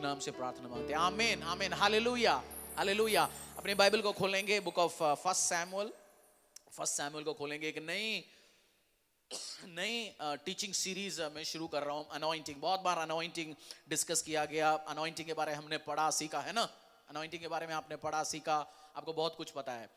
नाम से प्रार्थना मांगते हैं, आमीन आमीन, हालेलुया हालेलुया। अपनी बाइबल को खोलेंगे, बुक ऑफ फर्स्ट सैमुअल को खोलेंगे। एक नई टीचिंग सीरीज मैं शुरू कर रहा हूं, अनॉइंटिंग। बहुत बार अनॉइंटिंग डिस्कस किया गया, अनॉइंटिंग के बारे में हमने पढ़ा सीखा है ना, अनॉइंटिंग के बारे में आपने पढ़ा सीखा, आपको बहुत कुछ पता है।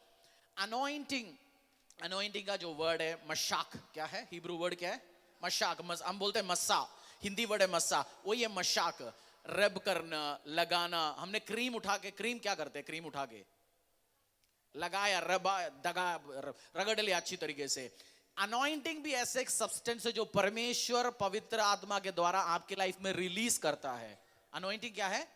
अनॉइंटिंग का जो वर्ड है मशाक, क्या है हिब्रू वर्ड, क्या है मशाक। हम बोलते हैं मस्सा, हिंदी वर्ड है मस्सा, वो ये मशाक, रब करना, लगाना। हमने क्रीम उठा के, क्रीम क्या करते हैं, क्रीम उठा के लगाया, रबा दगा, रगड़ लिया अच्छी तरीके से। अनॉइंटिंग भी ऐसे एक सब्सटेंस है जो परमेश्वर पवित्र आत्मा के द्वारा आपकी लाइफ में रिलीज करता है। अनॉइंटिंग क्या है?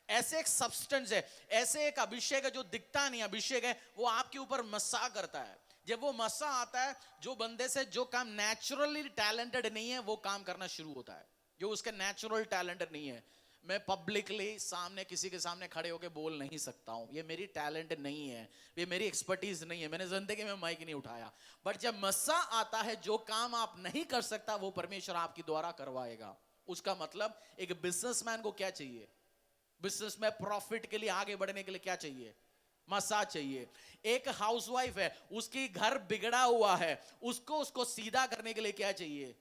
ऐसे एक सब्सटेंस है, ऐसे एक अभिषेक है जो दिखता नहीं अभिषेक है, वो आपके ऊपर मस्सा करता है। जब वो मस्सा आता है, जो बंदे से जो काम नेचुरली टैलेंटेड नहीं है वो काम करना शुरू होता है, जो उसके नेचुरल टैलेंटेड नहीं है। मैं पब्लिकली सामने किसी के सामने खड़े होकर बोल नहीं सकता हूं, ये मेरी टैलेंट नहीं है, ये मेरी एक्सपर्टीज नहीं है, मैंने जिंदगी में माइक नहीं उठाया। बट जब मस्सा आता है, जो काम आप नहीं कर सकता वो परमेश्वर आपके द्वारा करवाएगा। उसका मतलब एक बिजनेसमैन को क्या चाहिए? बिजनेस में प्रॉफिट के लिए, आगे बढ़ने के लिए क्या चाहिए? मसा चाहिए। एक हाउसवाइफ है, उसकी घर बिगड़ा हुआ है, उसको सीधा करने के लिए क्या चाहिए?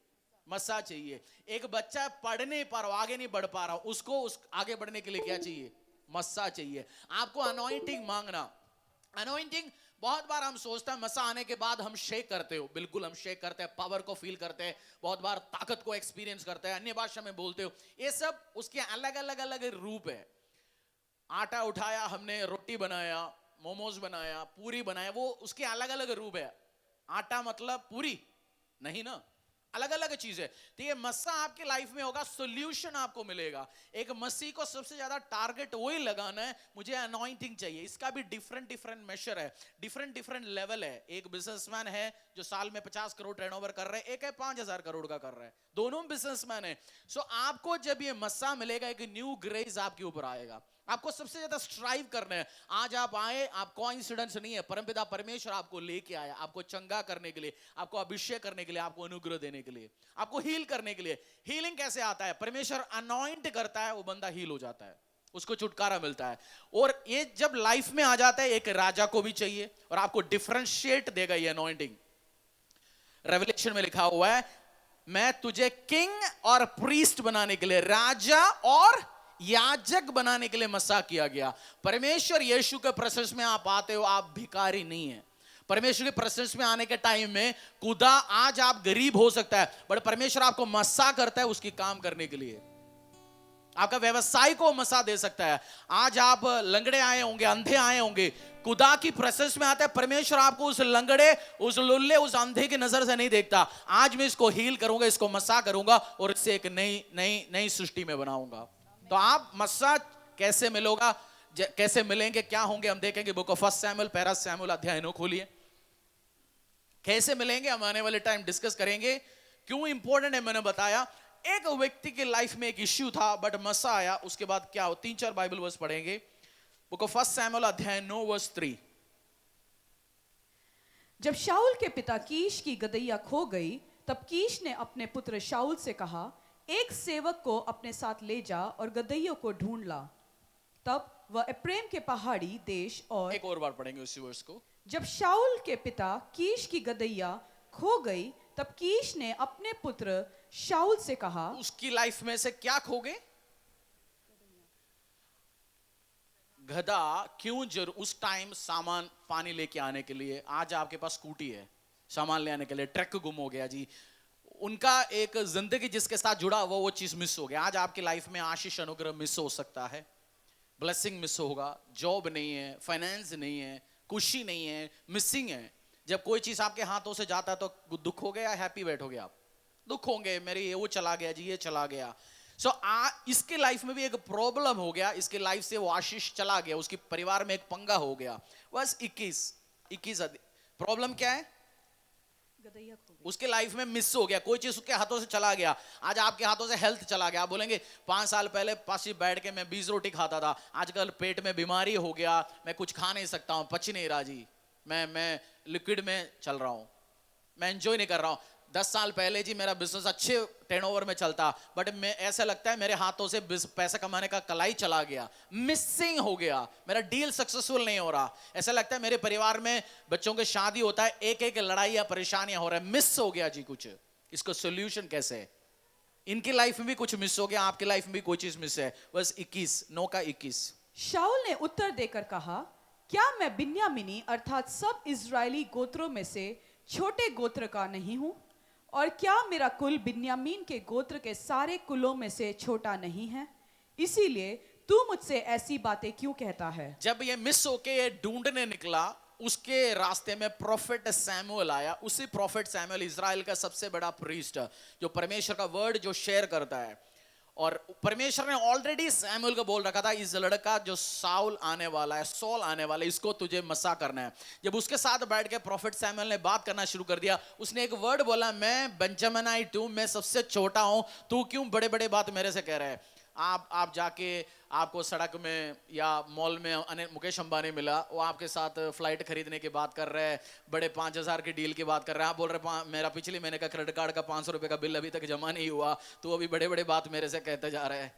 मसा चाहिए। एक बच्चा पढ़ नहीं पा रहा, आगे नहीं बढ़ पा रहा, उसको आगे बढ़ने के लिए क्या चाहिए? मसा चाहिए। आपको अनॉइंटिंग मांगना। अनॉइंटिंग बहुत बार हम सोचते हैं मसा आने के बाद हम शेक करते हो, बिल्कुल हम शेक करते हैं, पावर को फील करते हैं, बहुत बार ताकत को एक्सपीरियंस करते हैं, अन्य भाषा में बोलते हो। ये सब उसके अलग अलग अलग रूप है। आटा उठाया हमने, रोटी बनाया, मोमोज बनाया, पूरी बनाया, वो उसके अलग अलग रूप है। आटा मतलब पूरी नहीं ना, अलग अलग चीज है। तो ये मस्सा आपकी लाइफ में होगा, सॉल्यूशन आपको मिलेगा। एक मसीह को सबसे ज्यादा टारगेट वही लगाना है, मुझे अनॉइंटिंग चाहिए। इसका भी डिफरेंट मेजर है, डिफरेंट लेवल है। एक बिजनेसमैन है जो साल में 50 करोड़ टर्नओवर कर रहे हैं, एक है 5000 करोड़ का कर रहा है, दोनों बिजनेसमैन है। सो आपको जब ये मस्सा मिलेगा, एक न्यू ग्रेस आपके ऊपर आएगा। आपको सबसे ज्यादा स्ट्राइव करना है। आज आप आए, आप कोइंसिडेंस नहीं है, परमपिता परमेश्वर आपको लेके आया, आपको चंगा करने के लिए, आपको अभिषेक करने के लिए, आपको अनुग्रह देने के लिए, आपको हील करने के लिए। हीलिंग कैसे आता है? परमेश्वर अनॉइंट करता है, वो बंदा हील हो जाता है, उसको छुटकारा मिलता है। और ये जब लाइफ में आ जाता है, एक राजा को भी चाहिए और आपको डिफरेंशिएट देगा ये अनॉइंटिंग। रेवलेशन में लिखा हुआ है, मैं तुझे किंग और प्रीस्ट बनाने के लिए, राजा और याजक बनाने के लिए मसा किया गया। परमेश्वर यीशु के प्रेजेंस में आप आते हो, आप भिखारी नहीं है। परमेश्वर के प्रेजेंस में आने के टाइम में खुदा, आज आप गरीब हो सकता है, बट परमेश्वर आपको मसा करता है उसकी काम करने के लिए। आपका व्यवसाय को मसा दे सकता है। आज आप लंगड़े आए होंगे, अंधे आए होंगे, खुदा की प्रेजेंस में आता है, परमेश्वर आपको उस लंगड़े, उस लुल्ले, उस अंधे की नजर से नहीं देखता। आज मैं इसको हील करूंगा, इसको मसा करूंगा और इससे एक नई सृष्टि में बनाऊंगा। तो आप मस्सा कैसे मिलोगा, कैसे मिलेंगे, क्या होंगे, हम देखेंगे। बुक ऑफ फर्स्ट सैमुअल, पहला सैमुअल अध्याय 9 खोलिए। कैसे मिलेंगे हम आने वाले टाइम डिस्कस करेंगे। क्यों इंपॉर्टेंट है मैंने बताया। एक व्यक्ति की लाइफ में एक इश्यू था, बट मस्सा आया, उसके बाद क्या हो, 3-4 बाइबल वर्स पढ़ेंगे। बुक ऑफ फर्स्ट सैमुअल अध्याय 9 वर्स 3। जब शाऊल के पिता कीश की गदैया खो गई, तब कीश ने अपने पुत्र शाऊल से कहा, एक सेवक को अपने साथ ले जा और गदैयों को ढूंढ ला। तब वह एप्रेम के पहाड़ी देश और एक और बार पढ़ेंगे उसी वर्स को। जब शाऊल के पिता कीश की गदैया खो गई, तब कीश ने अपने पुत्र शाऊल से कहा, उसकी लाइफ में से क्या खो गए? गधा। क्यों? जरूर उस टाइम सामान पानी लेके आने के लिए, आज आपके पास स्कूटी है सामान ले आने के लिए, ट्रक गुम हो गया जी। उनका एक जिंदगी जिसके साथ जुड़ा हुआ वो चीज मिस हो गया। आज आपकी लाइफ में आशीष अनुग्रह मिस हो सकता है, ब्लेसिंग मिस होगा, जॉब नहीं है, फाइनेंस नहीं है, खुशी नहीं है, मिसिंग है। जब कोई चीज आपके हाथों से जाता है तो दुख हो गया, हैप्पी बैठोगे आप? दुख होंगे, मेरी ये वो चला गया जी, ये चला गया। सो इसके लाइफ में भी एक प्रॉब्लम हो गया, इसके लाइफ से वो आशीष चला गया, उसके परिवार में एक पंगा हो गया। बस 21 प्रॉब्लम क्या है? गदैया खो गई। उसके लाइफ में मिस हो गया, कोई चीज उसके हाथों से चला गया। आज आपके हाथों से हेल्थ चला गया। आप बोलेंगे 5 साल पहले पास ही बैठ के मैं 20 रोटी खाता था, आजकल पेट में बीमारी हो गया, मैं कुछ खा नहीं सकता हूं, पच नहीं रहा जी, मैं लिक्विड में चल रहा हूं, मैं एंजॉय नहीं कर रहा हूं। 10 साल पहले जी मेरा बिजनेस अच्छे टर्नओवर में चलता, बट मैं ऐसा लगता है मेरे हाथों से पैसा कमाने का कलाई चला गया, मिसिंग हो गया, मेरा डील सक्सेसफुल नहीं हो रहा। ऐसा लगता है मेरे परिवार में बच्चों की शादी होता है, एक एक लड़ाई या परेशानियां हो रहा है, मिस हो गया जी कुछ। इसको सोल्यूशन कैसे है? इनकी लाइफ में भी कुछ मिस हो गया, आपकी लाइफ में भी कोई चीज मिस है। बस 21 9 का 21। शाऊल ने उत्तर देकर कहा, क्या मैं बिन्यामीनी अर्थात सब इजरायली गोत्रों में से छोटे गोत्र का नहीं हूं? और क्या मेरा कुल बिन्यामीन के गोत्र के सारे कुलों में से छोटा नहीं है? इसीलिए तू मुझसे ऐसी बातें क्यों कहता है? जब ये मिस होके ये ढूंढने निकला, उसके रास्ते में प्रोफेट सैमुअल आया। उसी प्रोफेट सैमुअल इजराइल का सबसे बड़ा प्रीस्ट, जो परमेश्वर का वर्ड जो शेयर करता है। और परमेश्वर ने ऑलरेडी सैमुअल को बोल रखा था, इस लड़का जो साउल आने वाला है, सॉल आने वाला है, इसको तुझे मसा करना है। जब उसके साथ बैठ के प्रोफेट सैमुअल ने बात करना शुरू कर दिया, उसने एक वर्ड बोला, मैं बेंजामिनाइट हूं, मैं सबसे छोटा हूं, तू क्यों बड़े बड़े बात मेरे से कह रहा है? आप जाके आपको सड़क में या मॉल में मुकेश अंबानी मिला, वो आपके साथ फ्लाइट खरीदने की बात कर रहे हैं, बड़े 5,000 की डील की बात कर रहे हैं। आप बोल रहे मेरा पिछले महीने का क्रेडिट कार्ड का 500 रुपए का बिल अभी तक जमा नहीं हुआ, तो अभी बड़े बड़े बात मेरे से कहते जा रहे हैं।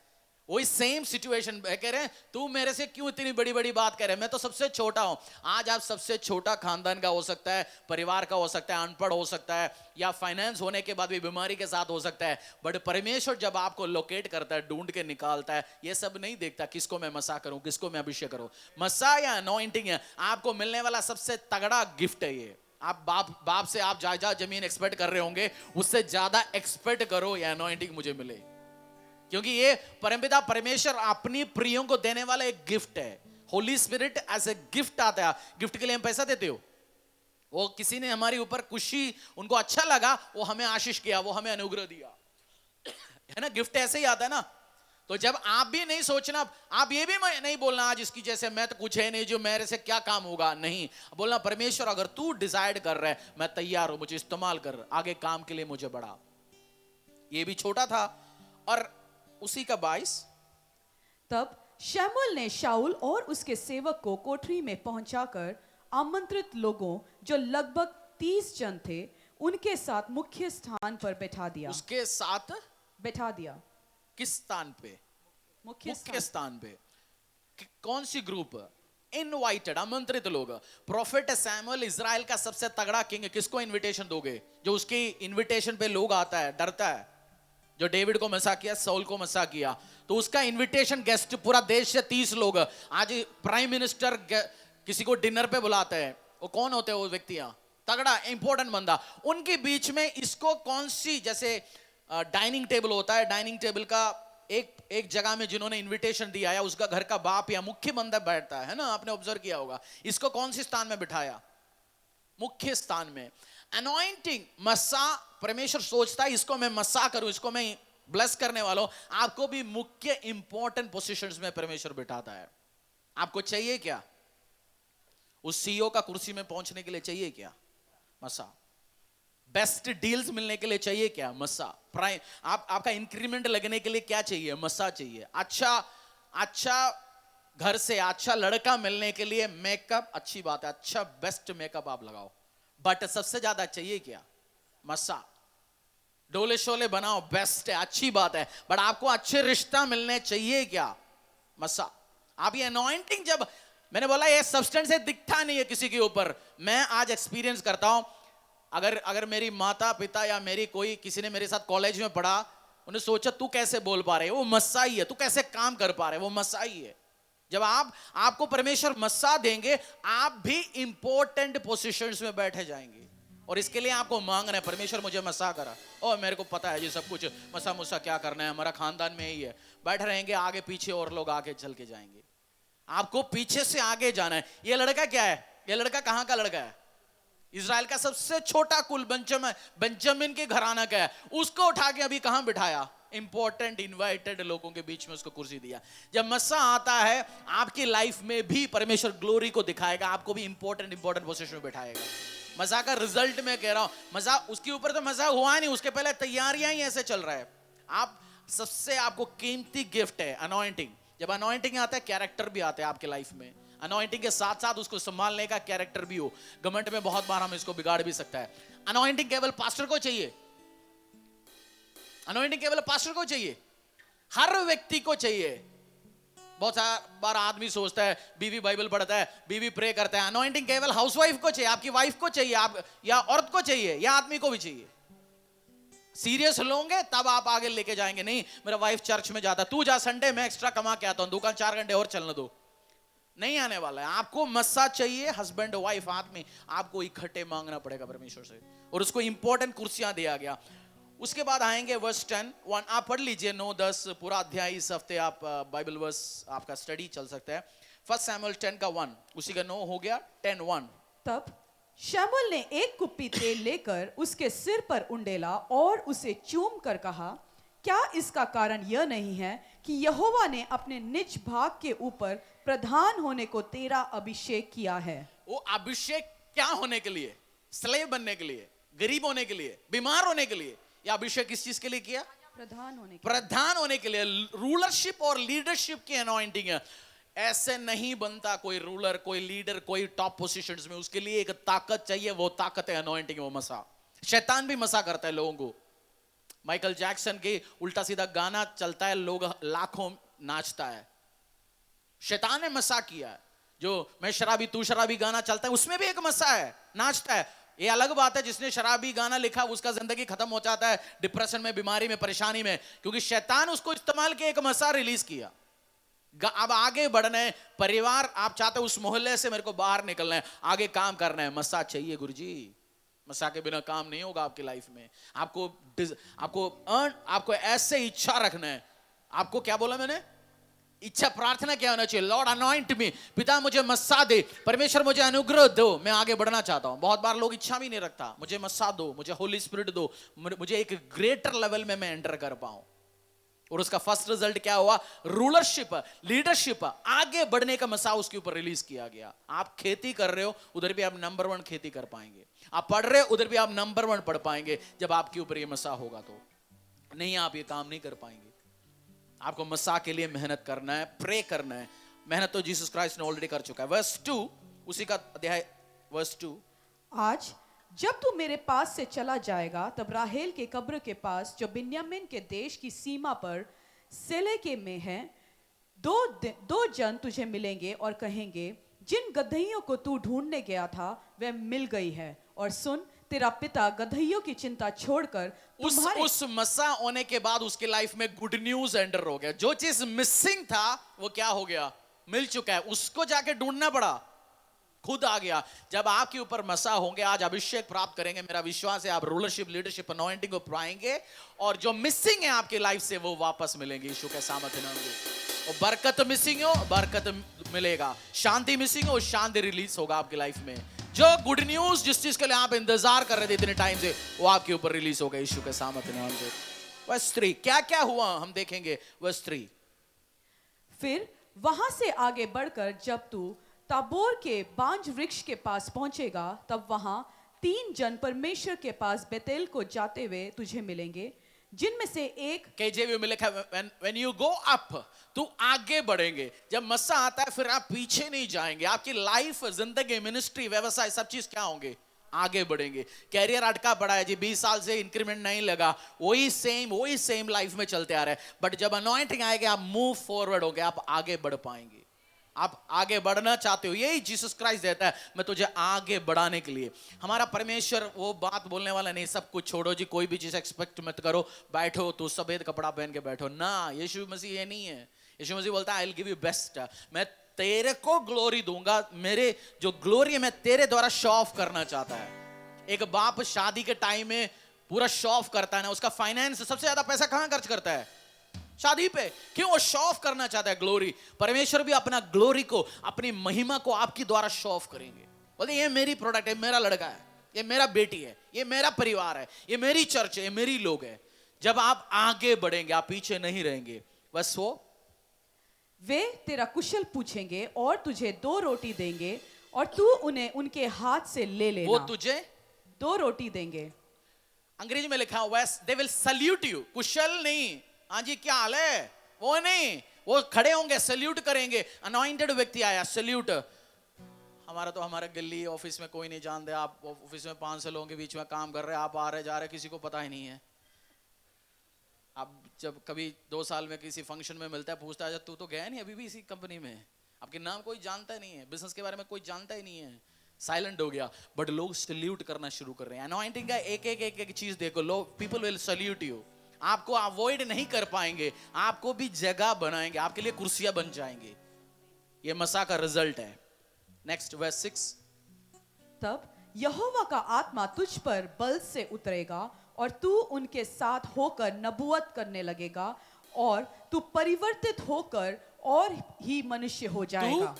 वही सेम सिचुएशन कह रहे हैं, तू मेरे से क्यों इतनी बड़ी बड़ी बात कह रहे हैं? मैं तो सबसे छोटा हूं। आज आप सबसे छोटा खानदान का हो सकता है, परिवार का हो सकता है, अनपढ़ हो सकता है, या फाइनेंस होने के बाद भी बीमारी के साथ हो सकता है, बट परमेश्वर जब आपको लोकेट करता है, ढूंढ के निकालता है, ये सब नहीं देखता किसको मैं मसा करूं, किसको मैं अभिषेक करूं। मसा या अनॉइंटिंग है आपको मिलने वाला सबसे तगड़ा गिफ्ट है ये। आप बाप से आप जायदाद जमीन एक्सपेक्ट कर रहे होंगे, उससे ज्यादा एक्सपेक्ट करो ये अनॉइंटिंग मुझे मिले, क्योंकि ये परमपिता परमेश्वर अपनी प्रियों को देने वाला एक गिफ्ट है। Holy spirit as a gift आता है। गिफ्ट के लिए हम पैसा देते हो, वो किसी ने हमारे ऊपर खुशी, उनको अच्छा लगा, वो हमें आशीष किया, वो हमें अनुग्रह दिया, है ना? गिफ्ट ऐसे ही आता है ना। तो जब आप भी नहीं सोचना, आप ये भी नहीं बोलना आज इसकी जैसे मैं तो कुछ है नहीं, जो मेरे से क्या काम होगा, नहीं बोलना, परमेश्वर अगर तू डिसाइड कर रहा है, मैं तैयार हूं, मुझे इस्तेमाल कर, आगे काम के लिए मुझे बढ़ा। ये भी छोटा था। और उसी का 22। तब शमूएल ने शाऊल और उसके सेवक को कोठरी में पहुंचाकर आमंत्रित लोगों, जो लगभग 30 जन थे, उनके साथ मुख्य स्थान पर बैठा दिया। उसके साथ बैठा दिया। किस स्थान पे? मुख्य स्थान पे। कौन सी ग्रुप? इनवाइटेड, आमंत्रित लोग। प्रोफेट सैमुअल इजराइल का सबसे तगड़ा किंग, किसको इनविटेशन दोगे? जो उसकी इनविटेशन पे लोग आता है, डरता है। जो डेविड को मसा किया, सौल को मसा किया, तो उसका इनविटेशन गेस्ट पूरा देश से 30 लोग। आज प्राइम मिनिस्टर किसी को डिनर पे बुलाते हैं, वो कौन होते हैं वो व्यक्तियां? तगड़ा इंपॉर्टेंट बंदा। उनके बीच में इसको कौन सी, जैसे डाइनिंग टेबल होता है, डाइनिंग टेबल का एक जगह में जिन्होंने इनविटेशन दिया है, उसका घर का बाप या मुख्य बंदा बैठता है ना, आपने ऑब्जर्व किया होगा। इसको कौन सी स्थान में बिठाया? मुख्य स्थान में। अनॉइंटिंग, मसा, परमेश्वर सोचता है इसको मैं मसा करूं, इसको मैं ब्लेस करने वालों, आपको भी मुख्य इंपॉर्टेंट पोजीशंस में परमेश्वर बिठाता है। आपको चाहिए क्या? उस सीईओ का कुर्सी में पहुंचने के लिए चाहिए क्या? मसा। बेस्ट डील्स मिलने के लिए चाहिए क्या? मसा। प्राइम, आपका इंक्रीमेंट लगने के लिए क्या चाहिए? मसा चाहिए। अच्छा घर से अच्छा लड़का मिलने के लिए मेकअप, अच्छी बात है, अच्छा बेस्ट मेकअप आप लगाओ, बट सबसे ज्यादा चाहिए क्या? मसा। डोले शोले बनाओ, बेस्ट है, अच्छी बात है, बट आपको अच्छे रिश्ता मिलने चाहिए क्या? मसा। आप ये अनॉइंटिंग, जब मैंने बोला ये सब्सटेंस है, दिखता नहीं है किसी के ऊपर। मैं आज एक्सपीरियंस करता हूं, अगर मेरी माता पिता या मेरी कोई, किसी ने मेरे साथ कॉलेज में पढ़ा, उन्हें सोचा तू कैसे बोल पा रहे, वो मसा ही है, तू कैसे काम कर पा रहे, वो मसा ही है। जब आपको परमेश्वर मसा देंगे, आप भी इंपॉर्टेंट पोजीशंस में बैठे जाएंगे। और इसके लिए आपको मांगना है, परमेश्वर मुझे मसा करा, और मेरे को पता है जी सब कुछ, मसा मुसा क्या करना है, हमारा खानदान में ही है। बैठ रहेंगे, आगे पीछे और लोग आगे चल के जाएंगे, आपको पीछे से आगे जाना है। ये लड़का क्या है? ये लड़का कहां का लड़का है? इजराइल का सबसे छोटा कुल बेंजामिन के घराना का है। उसको उठा के अभी कहां बिठाया? इंपॉर्टेंट इनवाइटेड लोगों के बीच में उसको कुर्सी दिया। जब मसा आता है आपकी लाइफ में भी परमेश्वर ग्लोरी को दिखाएगा, आपको भी इंपॉर्टेंट पोजीशन में बिठाएगा। मजा का रिजल्ट मैं कह रहा हूं, मजा उसके ऊपर तो मजा हुआ नहीं, उसके पहले तैयारियां ही ऐसे चल रहा है। आप सबसे, आपको कीमती गिफ्ट है अनॉइंटिंग। जब अनॉइंटिंग आता है, कैरेक्टर भी आता है आपके लाइफ में। अनॉइंटिंग के साथ साथ उसको संभालने का कैरेक्टर भी हो। घमंड में बहुत बार हम इसको बिगाड़ भी सकता है। अनॉइंटिंग केवल पास्टर को चाहिए, अनॉइंटिंग केवल पास्टर को चाहिए, हर व्यक्ति को चाहिए। बहुत बार आदमी सोचता है बीवी बाइबल पढ़ता है, बीवी प्रे करता है, अनॉइंटिंग केवल हाउसवाइफ को चाहिए, आपकी वाइफ को चाहिए, आप या औरत को चाहिए या आदमी को भी चाहिए। सीरियस लोगे तब आप आगे लेके जाएंगे। नहीं मेरा वाइफ चर्च में जाता, तू जा संडे में एक्स्ट्रा कमा के आता हूं, दुकान 4 घंटे और चलने दो, नहीं आने वाला है। आपको मस्सा चाहिए, हस्बैंड वाइफ आदमी, आपको इकट्ठे मांगना पड़ेगा परमेश्वर से, और उसको इंपॉर्टेंट कुर्सियां दिया गया। उसके बाद आएंगे वर्स 10, 1 आप पढ़ लीजिए, 9-10 पूरा अध्याय इस हफ्ते आप बाइबल वर्स आपका स्टडी चल सकता है। 1 सैमुएल 10 का 1, उसी का 9 हो गया, 10:1। तब शमूएल ने एक कुप्पी तेल लेकर उसके सिर पर उंडेला और उसे चूम कर कहा, क्या इसका कारण यह नहीं है कि यहोवा ने अपने निज भाग के ऊपर प्रधान होने को तेरा अभिषेक किया है? वो अभिषेक क्या होने के लिए? स्लेव बनने के लिए, गरीब होने के लिए, बीमार होने के लिए? या अभिषेक किस चीज के लिए किया? प्रधान होने के लिए। रूलरशिप और लीडरशिप की अनॉइंटिंग है। ऐसे नहीं बनता कोई रूलर, कोई लीडर, कोई टॉप पोजीशंस में। उसके लिए एक ताकत चाहिए, वो ताकत है अनॉइंटिंग, वो मसा। शैतान भी मसा करता है लोगों को। माइकल जैक्सन के उल्टा सीधा गाना चलता है, लोग लाखों नाचता है, शैतान ने मसा किया है। जो मैं शराबी तू शराबी गाना चलता है, उसमें भी एक मसा है, नाचता है। ये अलग बात है जिसने शराबी गाना लिखा उसका जिंदगी खत्म हो जाता है डिप्रेशन में, बीमारी में, परेशानी में, क्योंकि शैतान उसको इस्तेमाल के एक मसा रिलीज किया। अब आगे बढ़ना है, परिवार आप चाहते हो उस मोहल्ले से मेरे को बाहर निकलना है, आगे काम करना है, मसा चाहिए गुरुजी। मसा के बिना काम नहीं होगा आपकी लाइफ में। आपको ऐसे इच्छा रखना है। आपको क्या बोला मैंने? इच्छा, प्रार्थना क्या होना चाहिए? लॉर्ड अनॉइंट मी, पिता मुझे मस्सा दे, परमेश्वर मुझे अनुग्रह दो, मैं आगे बढ़ना चाहता हूं। बहुत बार लोग इच्छा भी नहीं रखता, मुझे मस्सा दो, मुझे होली स्पिरिट दो, मुझे एक ग्रेटर लेवल में मैं एंटर कर पाऊं। और उसका फर्स्ट रिजल्ट क्या हुआ? रूलरशिप, लीडरशिप, आगे बढ़ने का मसा उसके ऊपर रिलीज किया गया। आप खेती कर रहे हो, उधर भी आप नंबर 1 खेती कर पाएंगे। आप पढ़ रहे हो, उधर भी आप नंबर 1 पढ़ पाएंगे। जब आपके ऊपर ये मसा होगा तो नहीं, आप ये काम नहीं कर पाएंगे। आपको मसा के लिए मेहनत करना है, प्रे करना है। मेहनत तो जीसस क्राइस्ट ने ऑलरेडी कर चुका है। वर्स 2, उसी का अध्याय, वर्स 2। आज जब तू मेरे पास से चला जाएगा, तब राहेल के कब्र के पास जो बिन्यामीन के देश की सीमा पर सेले के में है, दो जन तुझे मिलेंगे और कहेंगे, जिन गदहियों को तू ढूंढने गया था वह मिल गई है। और सुन, तेरा पिता गदहियों की चिंता छोड़कर उस मसा होने के बाद उसकी लाइफ में गुड न्यूज एंटर हो गया। जो चीज मिसिंग था वो क्या हो गया? मिल चुका है। उसको जाके ढूंढना पड़ा, खुद आ गया। जब आपके ऊपर मसा होंगे, आज अभिषेक प्राप्त करेंगे, मेरा विश्वास है आप रूलरशिप, लीडरशिप, अनॉइंटिंग को पाएंगे, और जो मिसिंग है आपकी लाइफ से वो वापस मिलेंगे यीशु के सामर्थ्य नाम से। और बरकत मिसिंग हो, बरकत मिलेगा। शांति मिसिंग हो, शांति रिलीज होगा आपकी लाइफ में। जो गुड न्यूज जिस चीज के लिए आप इंतजार कर रहे थे इतने टाइम से, वो आपके ऊपर रिलीज होगा यीशु के सामर्थ्य नाम से। वर्स 3 क्या क्या हुआ हम देखेंगे। वर्स 3, फिर वहां से आगे बढ़कर जब तू ताबोर के बांज वृक्ष के पास पहुंचेगा, तब वहां 3 जन परमेश्वर के पास बेतेल को जाते हुए तुझे मिलेंगे, जिनमें से एक, केजेवी में लिखा है when you go up, तू आगे बढ़ेंगे। जब मस्सा आता है फिर आप पीछे नहीं जाएंगे। आपकी लाइफ, जिंदगी, मिनिस्ट्री, व्यवसाय, सब चीज क्या होंगे? आगे बढ़ेंगे। कैरियर अटका पड़ा है जी, 20 साल से इंक्रीमेंट नहीं लगा, वही सेम लाइफ में चलते आ रहे हैं। बट जब अनॉइंटिंग आएगा, आप मूव फॉरवर्ड होगे, आप आगे बढ़ पाएंगे। आप आगे बढ़ना चाहते हो, यही जीसस क्राइस्ट देता है, मैं तुझे आगे बढ़ाने के लिए। हमारा परमेश्वर वो बात बोलने वाला नहीं, सब कुछ छोड़ो जी, कोई भी चीज एक्सपेक्ट मत करो, बैठो तो सफेद कपड़ा पहन के बैठो ना। यीशु मसीह ये नहीं है। यीशु मसीह बोलता है I will give you best, मैं तेरे को ग्लोरी दूंगा। मेरे जो ग्लोरी है मैं तेरे द्वारा शो ऑफ करना चाहता है। एक बाप शादी के टाइम में पूरा शो ऑफ करता है ना, उसका फाइनेंस सबसे ज्यादा पैसा कहां खर्च करता है? शादी पे। क्यों? वो शो ऑफ करना चाहता है ग्लोरी। परमेश्वर भी अपना ग्लोरी को, अपनी महिमा को आपकी द्वारा शो ऑफ करेंगे। बोलते ये मेरी प्रोडक्ट है, मेरा लड़का है, ये मेरा बेटी है, ये मेरा परिवार है, ये मेरी चर्च है, ये मेरी लोग है। जब आप आगे बढ़ेंगे, आप पीछे नहीं रहेंगे। बस वे तेरा कुशल पूछेंगे और तुझे 2 रोटी देंगे, और तू उन्हें उनके हाथ से ले लेना। वो तुझे 2 रोटी देंगे। अंग्रेजी में लिखा हुआ है दे विल सल्यूट यू। कुशल नहीं, हाँ जी क्या हाल है, वो नहीं, वो खड़े होंगे, सल्यूट करेंगे। अनॉइंटेड व्यक्ति आया, सल्यूट। हमारा तो हमारे गली ऑफिस में कोई नहीं जानते। आप ऑफिस में 500 लोगों के बीच में काम कर रहे हैं, आप आ रहे जा रहे, किसी को पता ही नहीं है। अब जब कभी 2 साल में किसी फंक्शन में मिलता है, पूछता है तू तो गया नहीं अभी भी इसी कंपनी में, आपके नाम कोई जानता नहीं है, बिजनेस के बारे में कोई जानता ही नहीं है, साइलेंट हो गया। बट लोग सल्यूट करना शुरू कर रहे हैं। अनॉइंटिंग का एक चीज देखो, लोग पीपल विल सल्यूट यू, आपको अवॉइड नहीं कर पाएंगे, आपको भी जगह बनाएंगे, आपके लिए कुर्सियां बन जाएंगे। ये मसा का रिजल्ट है। Next verse 6। तब यहोवा का आत्मा तुझ पर बल से उतरेगा और तू उनके साथ होकर नबूवत करने लगेगा और तू परिवर्तित होकर और ही मनुष्य हो जाएगा।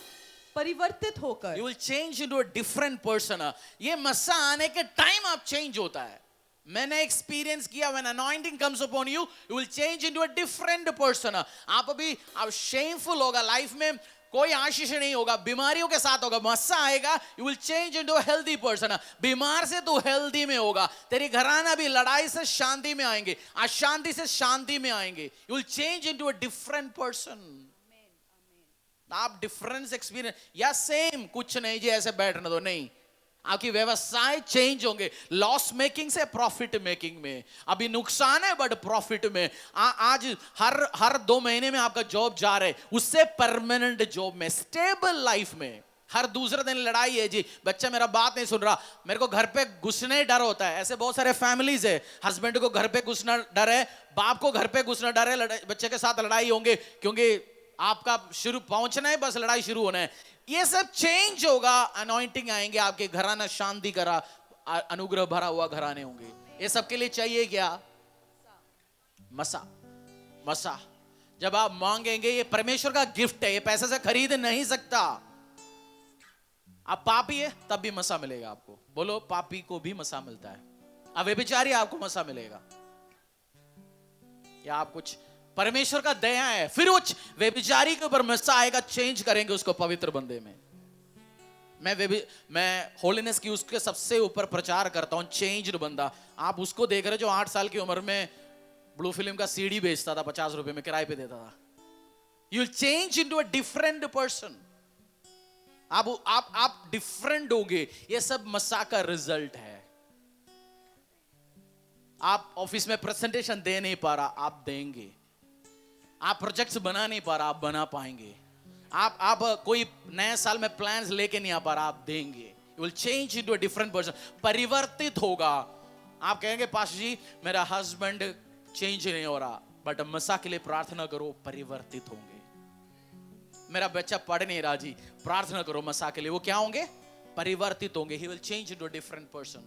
परिवर्तित होकर, you will change into a different person. ये मसा आने के टाइम आप चेंज होता है। मैंने एक्सपीरियंस किया, when anointing comes upon you, you will change into a different person. आप अभी आप शेमफुल होगा, लाइफ में कोई आशीष नहीं होगा, बीमारियों के साथ होगा। मस्सा आएगा, you will change into a healthy person. बीमार से तू हेल्दी में होगा। तेरी घराना भी लड़ाई से शांति में आएंगे, अशांति से शांति में आएंगे। You will change into a different person. आप डिफरेंस एक्सपीरियंस या सेम कुछ नहीं जी, ऐसे बैठने दो, नहीं, आपकी व्यवसाय चेंज होंगे। लॉस मेकिंग से प्रॉफिट मेकिंग में। अभी नुकसान है बट प्रॉफिट में। आज हर 2 महीने में आपका जॉब जा रहे, उससे परमानेंट जॉब में, स्टेबल लाइफ में। हर दूसरे दिन लड़ाई है जी, बच्चा मेरा बात नहीं सुन रहा, मेरे को घर पे घुसने डर होता है। ऐसे बहुत सारे फैमिलीज है, हस्बैंड को घर पे घुसना डर है, बाप को घर पे घुसना डर है, बच्चे के साथ लड़ाई होंगे क्योंकि आपका शुरू पहुंचना है, बस लड़ाई शुरू होना है। ये सब चेंज होगा, अनॉइंटिंग आएंगे, आपके घराना शांति करा, अनुग्रह भरा हुआ घराने होंगे। ये सब के लिए चाहिए क्या? मसा। मसा जब आप मांगेंगे, ये परमेश्वर का गिफ्ट है, ये पैसे से खरीद नहीं सकता। आप पापी है तब भी मसा मिलेगा आपको। बोलो, पापी को भी मसा मिलता है। अब व्यभिचारी आपको मसा मिलेगा। या आप कुछ, परमेश्वर का दया है, फिर वो व्यभिचारी के ऊपर मसा आएगा, चेंज करेंगे उसको पवित्र बंदे में। मैं होलीनेस की उसके सबसे ऊपर प्रचार करता हूं, चेंज्ड बंदा। आप उसको देख रहे जो 8 साल की उम्र में ब्लू फिल्म का सीडी बेचता था, 50 रुपए में किराए पे देता था। You will change into a different person. आप डिफरेंट होगे। ये सब मसा का रिजल्ट है। आप ऑफिस में प्रेजेंटेशन दे नहीं पा रहा, आप देंगे। आप प्रोजेक्ट्स बना नहीं पा रहा, आप बना पाएंगे। आप कोई नए साल में प्लान्स लेके नहीं आ पा रहा, आप देंगे। You will change into a different person. परिवर्तित होगा। आप कहेंगे पास्टर जी मेरा हस्बैंड चेंज नहीं हो रहा, बट मसा के लिए प्रार्थना करो, परिवर्तित होंगे। मेरा बच्चा पढ़ नहीं रहा जी, प्रार्थना करो मसा के लिए, वो क्या होंगे? परिवर्तित होंगे। He will change into a different person.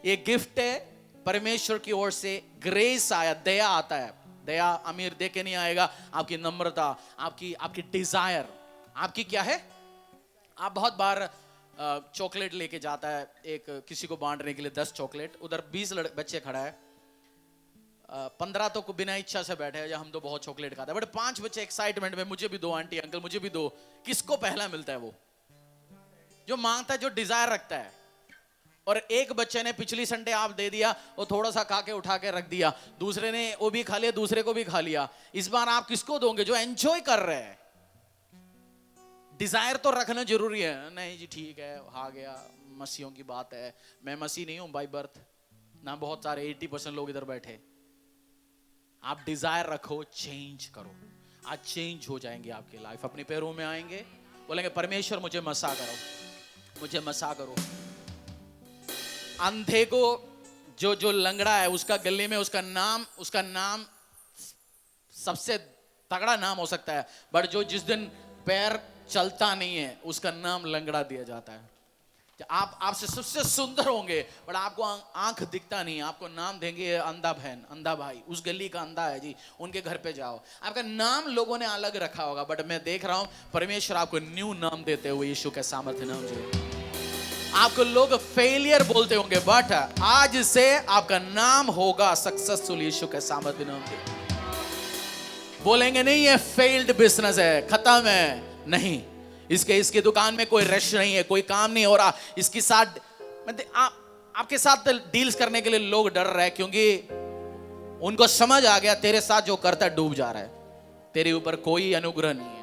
ये गिफ्ट है परमेश्वर की ओर से, ग्रेस आया, दया आता है। दया अमीर दे के नहीं आएगा, आपकी नम्रता, आपकी डिजायर, आपकी क्या है? आप बहुत बार चॉकलेट लेके जाता है एक किसी को बांटने के लिए, 10 चॉकलेट, उधर 20 बच्चे खड़ा है, 15 तो बिना इच्छा से बैठे हैं, या हम तो बहुत चॉकलेट खाते हैं, बट 5 बच्चे एक्साइटमेंट में, मुझे भी दो आंटी अंकल, मुझे भी दो। किसको पहला मिलता है? वो जो मांगता है, जो डिजायर रखता है। और एक बच्चे ने पिछली संडे आप दे दिया, वो थोड़ा सा खा के उठा के रख दिया, दूसरे ने वो भी खा लिया, दूसरे को भी खा लिया। इस बार आप किसको दोगे? जो एंजॉय कर रहे हैं। डिजायर तो रखना जरूरी है। नहीं जी ठीक है, आ गया, मसीहों की बात है, मैं मसीह नहीं हूं बाय बर्थ ना, बहुत सारे 80% लोग इधर बैठे। आप डिजायर रखो, चेंज करो, आज चेंज हो जाएंगे आपकी लाइफ। अपने पैरों में आएंगे, बोलेंगे परमेश्वर मुझे मसा करो, मुझे मसा करो। अंधे को जो लंगड़ा है, उसका गले में उसका नाम सबसे तगड़ा नाम हो सकता है, बट जो जिस दिन पैर चलता नहीं है, उसका नाम लंगड़ा दिया जाता है। आपसे सबसे सुंदर होंगे, बट आपको आंख दिखता नहीं, आपको नाम देंगे अंधा बहन, अंधा भाई, उस गली का अंधा है जी, उनके घर पे जाओ। आपका नाम लोगों ने अलग रखा होगा, बट मैं देख रहा हूं परमेश्वर आपको न्यू नाम देते हुए, यीशु के सामर्थ्य नाम से। आपको लोग फेलियर बोलते होंगे, बट आज से आपका नाम होगा सक्सेसफुल, यीशु के सामर्थ्य नाम से। बोलेंगे नहीं ये फेल्ड बिजनेस है, खत्म है, नहीं, इसके दुकान में कोई रश नहीं है, कोई काम नहीं हो रहा, इसके साथ आपके साथ डील्स करने के लिए लोग डर रहे हैं, क्योंकि उनको समझ आ गया तेरे साथ जो करता है डूब जा रहा है, तेरे ऊपर कोई अनुग्रह नहीं है।